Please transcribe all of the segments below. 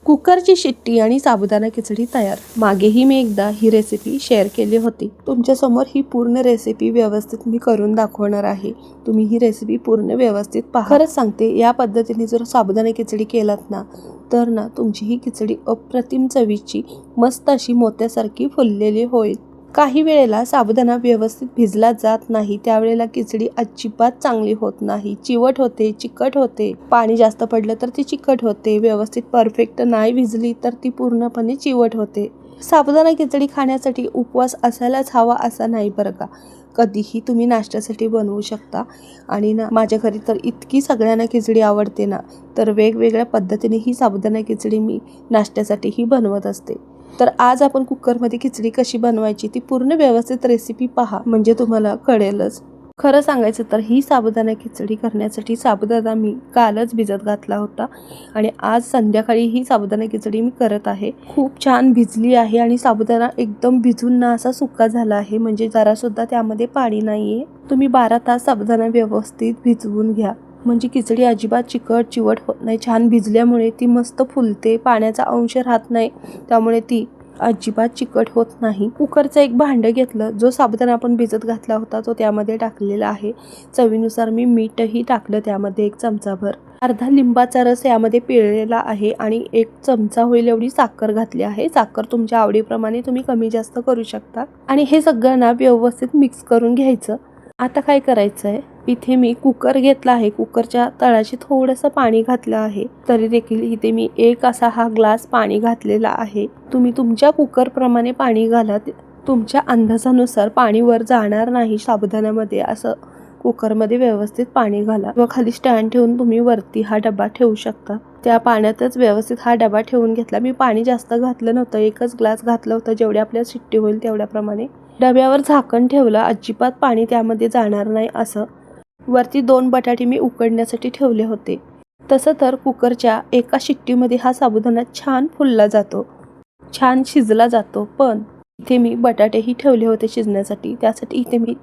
कुकरची शिट्टी आणि साबुदाणा खिचडी तयार। मागेही मी एकदा ही रेसिपी शेअर केली होती। तुमच्यासमोर ही पूर्ण रेसिपी व्यवस्थित मी करून दाखवणार आहे। तुम्ही ही रेसिपी पूर्ण व्यवस्थित पहा। खरंच सांगते, या पद्धतीने जर साबुदाणा खिचडी केलात ना तर ना तुमची ही खिचडी अप्रतिम चवीची, मस्त अशी मोत्यासारखी फुललेली होईल। काही वेळेला साबुदाणा व्यवस्थित भिजला जात नाही, त्यावेळेला खिचडी अजिबात चांगली होत नाही, चिवट होते, चिकट होते। पाणी जास्त पडलं तर ती चिकट होते, व्यवस्थित परफेक्ट नाही भिजली तर ती पूर्णपणे चिवट होते। साबुदाणा खिचडी खाण्यासाठी उपवास असायलाच हवा असा नाही बरं का। कधीही तुम्ही नाश्त्यासाठी बनवू शकता। आणि ना माझ्या घरी तर इतकी सगळ्यांना खिचडी आवडते ना, तर वेगवेगळ्या पद्धतीने ही साबुदाणा खिचडी मी नाश्त्यासाठीही बनवत असते। तर आज आपण कुकरमध्ये खिचडी कशी बनवायची ती पूर्ण व्यवस्थित रेसिपी पहा, म्हणजे तुम्हाला कळेलच। खरं सांगायचं तर ही साबुदाणा खिचडी करण्यासाठी साबुदाणा मी कालच भिजत घातला होता आणि आज संध्याकाळी ही साबुदाणा खिचडी मी करत आहे। खूप छान भिजली आहे आणि साबुदाणा एकदम भिजून ना असा सुका झाला आहे, म्हणजे जरा सुद्धा त्यामध्ये पाणी नाहीये। तुम्ही 12 तास साबुदाणा व्यवस्थित भिजवून घ्या, म्हणजे खिचडी अजिबात चिकट चिवट होत नाही। छान भिजल्यामुळे ती मस्त फुलते, पाण्याचा अंश राहत नाही, त्यामुळे ती अजिबात चिकट होत नाही। कुकरचं एक भांडं घेतलं, जो साबुदाणा आपण भिजत घातला होता तो त्यामध्ये टाकलेला आहे। चवीनुसार मी मीठही टाकलं त्यामध्ये 1 चमचाभर। अर्धा लिंबाचा रस यामध्ये पिळलेला आहे आणि 1 चमचा होईल एवढी साखर घातली आहे। साखर तुमच्या आवडीप्रमाणे तुम्ही कमी जास्त करू शकता आणि हे सगळं ना व्यवस्थित मिक्स करून घ्यायचं। आता काय करायचं आहे, इथे मी कुकर घेतला आहे, कुकरच्या तळाशी थोडंसं पाणी घातलं आहे, तरी देखील इथे मी 1 असा हा ग्लास पाणी घातलेला आहे। तुम्ही तुमच्या कुकर प्रमाणे पाणी घाला, तुमच्या अंदाजानुसार पाणी वर जाणार नाही साबुदाण्यामध्ये असं कुकरमध्ये व्यवस्थित पाणी घाला। व खाली स्टँड ठेवून तुम्ही वरती हा डबा ठेवू शकता। त्या पाण्यातच व्यवस्थित हा डबा ठेवून घेतला। मी पाणी जास्त घातलं नव्हतं, 1च ग्लास घातलं होतं, जेवढी आपल्याला शिट्टी होईल तेवढ्याप्रमाणे। डब्यावर झाकण ठेवलं, अजिबात पाणी त्यामध्ये जाणार नाही असं। वरती 2 बटाटे मी उकडण्यासाठी ठेवले होते। तसं तर कुकरच्या एका शिट्टीमध्ये हा साबुदाणा छान फुलला जातो, छान शिजला जातो। पण इथे मी बटाटेही ठेवले होते शिजण्यासाठी, त्यासाठी इथे मी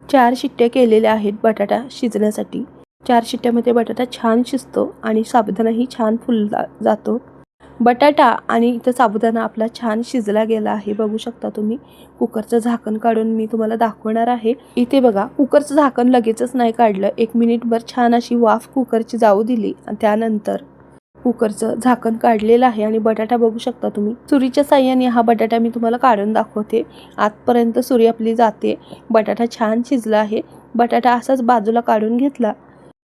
4 शिट्ट्या केलेल्या आहेत बटाटा शिजण्यासाठी। 4 शिट्ट्यामध्ये बटाटा छान शिजतो आणि साबुदाणाही छान फुलला जातो। बटाटा आणि इथं साबुदाणा आपला छान शिजला गेला आहे, बघू शकता तुम्ही। कुकरचं झाकण काढून मी तुम्हाला दाखवणार आहे। इथे बघा, कुकरचं झाकण लगेचच नाही काढलं, 1 मिनिटभर छान अशी वाफ कुकरची जाऊ दिली आणि त्यानंतर कुकरचं झाकण काढलेलं आहे आणि बटाटा बघू शकता तुम्ही। सुरीच्या साहाय्याने हा बटाटा मी तुम्हाला काढून दाखवते। आतपर्यंत सुरी आपली जाते, बटाटा छान शिजला आहे। बटाटा असाच बाजूला काढून घेतला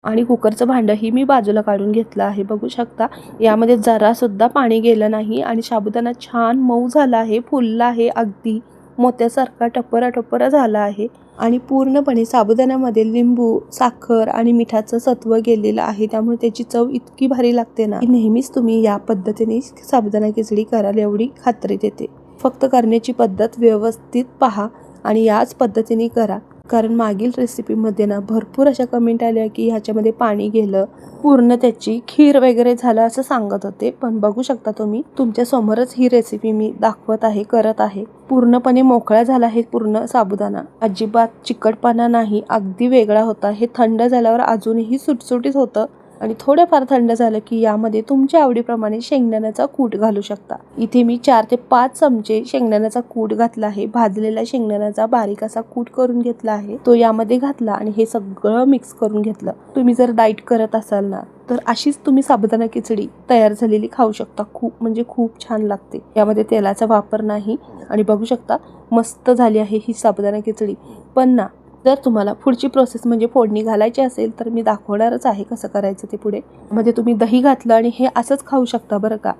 आणि कुकरचं भांडंही मी बाजूला काढून घेतलं आहे, बघू शकता। यामध्ये जरा सुद्धा पाणी गेलं नाही आणि साबुदाणा छान मऊ झाला आहे, फुलला आहे, अगदी मोत्यासारखा टप्परा झाला आहे आणि पूर्णपणे साबुदाण्यामध्ये लिंबू, साखर आणि मिठाचं सत्व गेलेलं आहे, त्यामुळे त्याची चव इतकी भारी लागते ना, नेहमीच तुम्ही या पद्धतीने साबुदाणा खिचडी कराल एवढी खात्री देते। फक्त करण्याची पद्धत व्यवस्थित पहा आणि याच पद्धतीने करा, कारण मागील रेसिपीमध्ये ना भरपूर अशा कमेंट आल्या की ह्याच्यामध्ये पाणी गेलं, पूर्ण त्याची खीर वगैरे झालं असं सांगत होते। पण बघू शकता तुम्ही, तुमच्या समोरच ही रेसिपी मी दाखवत आहे, करत आहे। पूर्णपणे मोकळा झाला आहे पूर्ण साबुदाणा, अजिबात चिकटपणा नाही, अगदी वेगळा होता। हे थंड झाल्यावर अजूनही सुटसुटीत होतं आणि थोडंफार थंड झालं की यामध्ये तुमच्या आवडीप्रमाणे शेंगदाण्याचा कूट घालू शकता। इथे मी 4 ते 5 चमचे शेंगदाण्याचा कूट घातला आहे। भाजलेला शेंगदाण्याचा बारीक असा कूट करून घेतला आहे, तो यामध्ये घातला आणि हे सगळं मिक्स करून घेतलं। तुम्ही जर डाएट करत असाल ना तर अशीच तुम्ही साबुदाणा खिचडी तयार झालेली खाऊ शकता। खूप म्हणजे खूप छान लागते, यामध्ये तेलाचा वापर नाही आणि बघू शकता मस्त झाली आहे ही साबुदाणा खिचडी। पण ना जर तुम्हाला पुढची प्रोसेस म्हणजे फोडणी घालायची असेल तर मी दाखवणारच आहे कसं करायचं ते पुढे। मध्ये तुम्ही दही घातलं आणि हे असंच खाऊ शकता बरं का।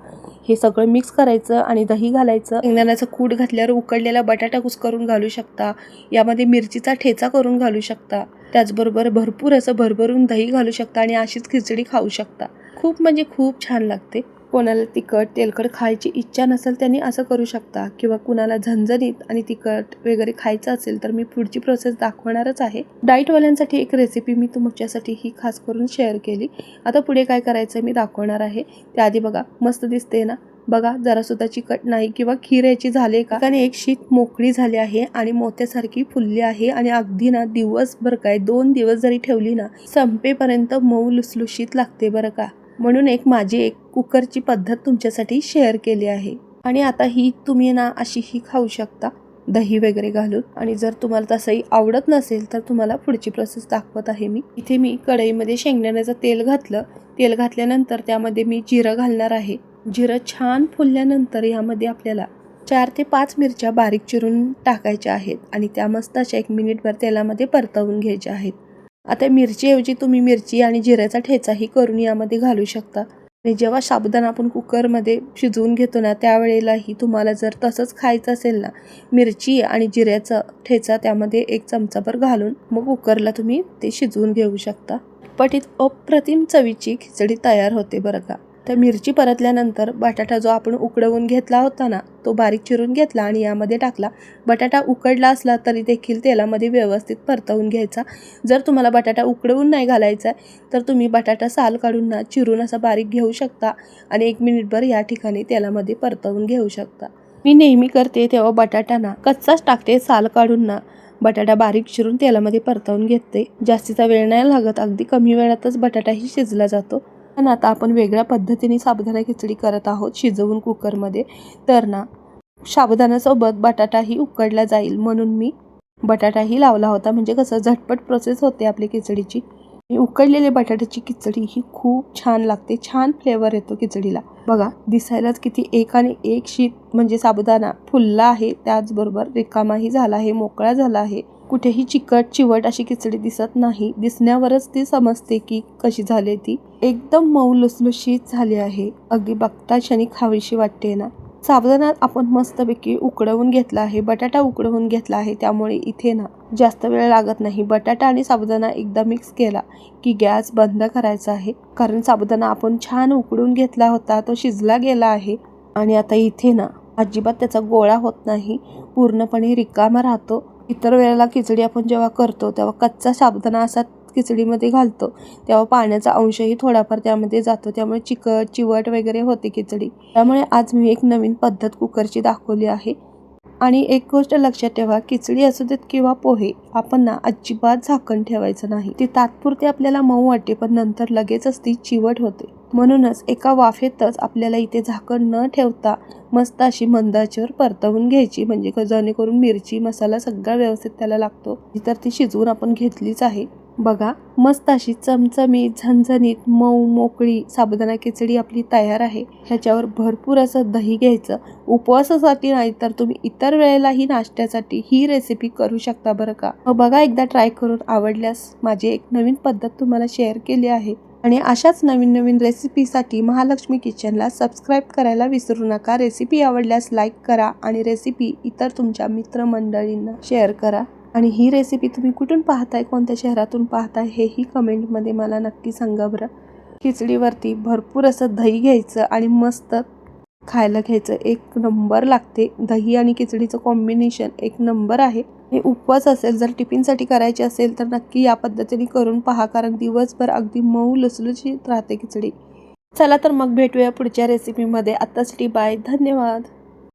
हे सगळं मिक्स करायचं आणि दही घालायचं, शेंगदाण्याचं कूट घातल्यावर उकडलेला बटाटा कुस्करून घालू शकता, यामध्ये मिरचीचा ठेचा करून घालू शकता, त्याचबरोबर भरपूर असं भरभरून दही घालू शकता आणि अशीच खिचडी खाऊ शकता। खूप म्हणजे खूप छान लागते। कोणाला तिखट तेलकट खायची इच्छा नसेल त्यांनी असं करू शकता, किंवा कुणाला झणझणीत आणि तिखट वगैरे खायचं असेल तर मी पुढची प्रोसेस दाखवणारच आहे। डाएटवाल्यांसाठी एक रेसिपी मी तुमच्यासाठी ही खास करून शेअर केली। आता पुढे काय करायचं मी दाखवणार आहे। त्याआधी बघा, मस्त दिसते ना, बघा जरा सुद्धा चिकट नाही किंवा खीर याची झाले का, आणि एक शीत मोकळी झाली आहे आणि मोत्यासारखी फुलली आहे आणि अगदी ना दिवसभर काय 2 दिवस जरी ठेवली ना संपेपर्यंत मऊ लुसलुशीत लागते बरं का। म्हणून माझी एक कुकरची पद्धत तुमच्यासाठी शेअर केली आहे. आणि आता ही तुम्ही ना अशी ही खाऊ शकता दही वगैरे घालून. आणि जर तुम्हाला तसंही आवडत नसेल तर तुम्हाला पुढची प्रोसेस दाखवत आहे मी. इथे मी कढईमध्ये शेंगदाण्याचं तेल घातलं. तेल घातल्यानंतर त्यामध्ये मी जिरं घालणार आहे. जिरं छान फुलल्यानंतर यामध्ये आपल्याला 4 ते 5 मिरच्या बारीक चिरून टाकायच्या आहेत आणि त्या मस्त अशा 1 मिनिटभर तेलामध्ये परतवून घ्यायच्या आहेत. आता मिरचीऐवजी तुम्ही मिरची आणि जिऱ्याचा ठेचाही करून यामध्ये घालू शकता. आणि जेव्हा साबुदाणा आपण कुकरमध्ये शिजवून घेतो ना त्यावेळेलाही तुम्हाला जर तसंच खायचं असेल ना, मिरची आणि जिऱ्याचा ठेचा त्यामध्ये 1 चमचाभर घालून मग कुकरला तुम्ही ते शिजवून घेऊ शकता. पटीत अप्रतिम चवीची खिचडी तयार होते बरं का. तर मिरची परतल्यानंतर बटाटा जो आपण उकडवून घेतला होता ना तो बारीक चिरून घेतला आणि यामध्ये टाकला. बटाटा उकडला असला तरी देखील तेलामध्ये व्यवस्थित परतवून घ्यायचा. जर तुम्हाला बटाटा उकडवून नाही घालायचा तर तुम्ही बटाटा साल काढून ना चिरून असा बारीक घेऊ शकता आणि 1 मिनिटभर या ठिकाणी तेलामध्ये परतवून घेऊ शकता. मी नेहमी करते तेव्हा बटाटा ना कच्चाच टाकते, साल काढून ना बटाटा बारीक चिरून तेलामध्ये परतवून घेते. जास्तीचा वेळ नाही लागत, अगदी कमी वेळातच बटाटाही शिजला जातो. पण आता आपण वेगळ्या पद्धतीने साबुदाणा खिचडी करत आहोत शिजवून कुकरमध्ये. तर ना साबुदाण्यासोबत बटाटाही उकडला जाईल म्हणून मी बटाटाही लावला होता. म्हणजे कसं झटपट प्रोसेस होते आपली खिचडीची. उकडलेली बटाट्याची खिचडी ही खूप छान लागते, छान फ्लेवर येतो खिचडीला. बघा दिसायलाच किती एक आणि एक शीत म्हणजे साबुदाणा फुलला आहे, त्याचबरोबर रिकामाही झाला आहे, मोकळा झाला आहे. कुठेही चिकट चिवट अशी खिचडी दिसत नाही. दिसण्यावरच ती समजते की कशी झाली ती. एकदम मऊ लुसलुशीत झाली आहे, अगदी बघता क्षणी खावीशी वाटते ना. साबुदाणा आपण मस्तपैकी उकडवून घेतला आहे, बटाटा उकडवून घेतला आहे, त्यामुळे इथे ना जास्त वेळ लागत नाही. बटाटा आणि साबुदाणा एकदा मिक्स केला की गॅस बंद करायचा आहे, कारण साबुदाणा आपण छान उकडून घेतला होता, तो शिजला गेला आहे. आणि आता इथे ना अजिबात त्याचा गोळा होत नाही, पूर्णपणे रिकामा राहतो. इतर वेळेला खिचडी आपण जेव्हा करतो तेव्हा कच्चा साबुदाणा असा खिचडीमध्ये घालतो तेव्हा पाण्याचा अंशही थोडाफार त्यामध्ये जातो, त्यामुळे चिकट चिवट वगैरे होते खिचडी. त्यामुळे आज मी एक नवीन पद्धत कुकरची दाखवली आहे. आणि एक गोष्ट लक्षात ठेवा, खिचडी असू देत किंवा पोहे, आपण ना अजिबात झाकण ठेवायचं नाही. ती तात्पुरती आपल्याला मऊ वाटते पण नंतर लगेचच ती चिवट होते. म्हणूनच एका वाफेतच आपल्याला इथे झाकण न ठेवता मस्त अशी मंद आचेवर परतवून घ्यायची, म्हणजे जेणेकरून मिरची मसाला सगळा व्यवस्थित त्याला लागतो. तर ती शिजवून आपण घेतलीच आहे. बघा मस्त अशी चमचमीत झणझणीत मऊ मोकळी साबुदाणा खिचडी आपली तयार आहे. ह्याच्यावर भरपूर असं दही घ्यायचं. उपवासासाठी नाही तर तुम्ही इतर वेळेलाही नाश्त्यासाठी ही रेसिपी करू शकता बरं का. बघा एकदा ट्राय करून आवडल्यास माझी एक नवीन पद्धत तुम्हाला शेअर केली आहे. आणि अशाच नवीन नवीन रेसिपीसाठी महालक्ष्मी किचनला सबस्क्राईब करायला विसरू नका. रेसिपी आवडल्यास लाईक करा आणि रेसिपी इतर तुमच्या मित्रमंडळींना शेअर करा. आणि ही रेसिपी तुम्ही कुठून पाहताय, कोणत्या शहरातून पाहताय हेही कमेंटमध्ये मला नक्की सांगा बरं. खिचडीवरती भरपूर असं दही घ्यायचं आणि मस्त खायला घ्यायचं, एक नंबर लागते. दही आणि खिचडीचं कॉम्बिनेशन एक नंबर आहे. हे उपवास असेल, जर टिफिनसाठी करायचे असेल तर नक्की या पद्धतीने करून पहा, कारण दिवसभर अगदी मऊ लुसलुशीत राहते खिचडी. चला तर मग भेटूया पुढच्या रेसिपीमध्ये. आत्तासाठी बाय, धन्यवाद.